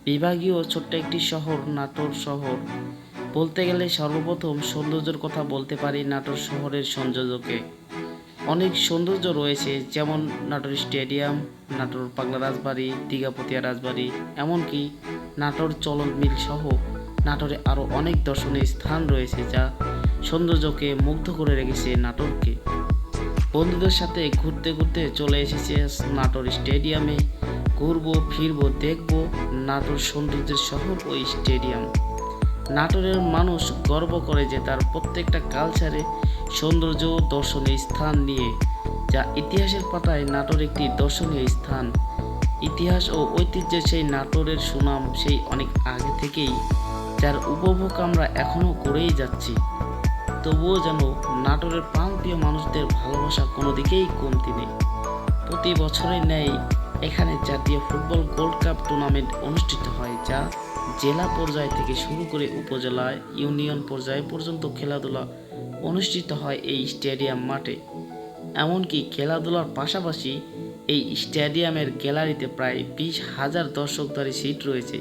বিভাগীয় ছোট্ট একটি শহর নাটোর শহর। বলতে গেলে সর্বপ্রথম সৌন্দর্যের কথা বলতে পারি নাটোর শহরের সৌন্দর্যকে। অনেক সৌন্দর্য রয়েছে, যেমন নাটোর স্টেডিয়াম, নাটোর পাগলা রাজবাড়ি, দীঘাপতিয়া রাজবাড়ি, এমনকি নাটোর চলন মিল সহ নাটোরে আরও অনেক দর্শনীয় স্থান রয়েছে যা সৌন্দর্যকে মুগ্ধ করে রেখেছে নাটোরকে। বন্ধুদের সাথে ঘুরতে ঘুরতে চলে এসেছে নাটোর স্টেডিয়ামে। ঘুরবো ফিরবো দেখবো নাটোর সৌন্দর্যের শহর ওই স্টেডিয়াম। নাটোরের মানুষ গর্ব করে যে তার প্রত্যেকটা কালচারে সৌন্দর্য দর্শনীয় স্থান নিয়ে, যা ইতিহাসের পাতায় নাটোর একটি দর্শনীয় স্থান। ইতিহাস ও ঐতিহ্যের সেই নাটোরের সুনাম সেই অনেক আগে থেকেই, যার উপভোগ আমরা এখনও করেই যাচ্ছি। তবুও যেন নাটোরের প্রান্তীয় মানুষদের ভালোবাসা কোনো দিকেই কমতি নেই। প্রতি বছরের ন্যায় এখানে জাতীয় ফুটবল গোল্ড কাপ টুর্নামেন্ট অনুষ্ঠিত হয়, যা জেলা পর্যায় থেকে শুরু করে উপজেলায় ইউনিয়ন পর্যায় পর্যন্ত খেলাধুলা অনুষ্ঠিত হয় এই স্টেডিয়াম মাঠে। এমনকি খেলাধুলার পাশাপাশি এই স্টেডিয়ামের গ্যালারিতে প্রায় 20,000 দর্শকধারী সিট রয়েছে।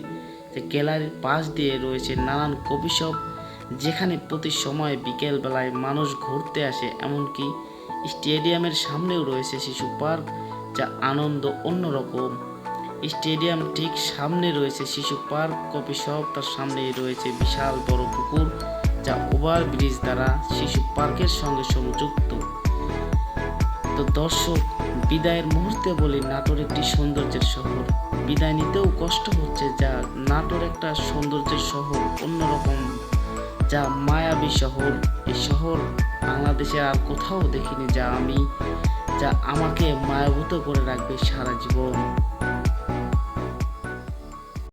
যে গ্যালারির পাশ দিয়ে রয়েছে নানান কফি শপ, যেখানে প্রতি সময় বিকেল বেলায় মানুষ ঘুরতে আসে। এমনকি স্টেডিয়ামের সামনেও রয়েছে শিশু পার্ক, যা আনন্দ অন্যরকম। স্টেডিয়াম ঠিক সামনে রয়েছে শিশু পার্ক, কফি শপ, তার সামনেই রয়েছে বিশাল বড় পুকুর, যা ওভারব্রিজ দ্বারা শিশু পার্কের সঙ্গে সংযুক্ত। তো দর্শক, বিদায়ের মুহূর্তে বলি নাটোর একটি সৌন্দর্যের শহর। বিদায় নিতেও কষ্ট হচ্ছে, যা নাটোর একটা সৌন্দর্যের শহর, অন্যরকম, যা মায়াবী শহর। এই শহর বাংলাদেশে আর কোথাও দেখিনি, যা আমাকে মায়াভূত করে রাখবে সারা জীবন।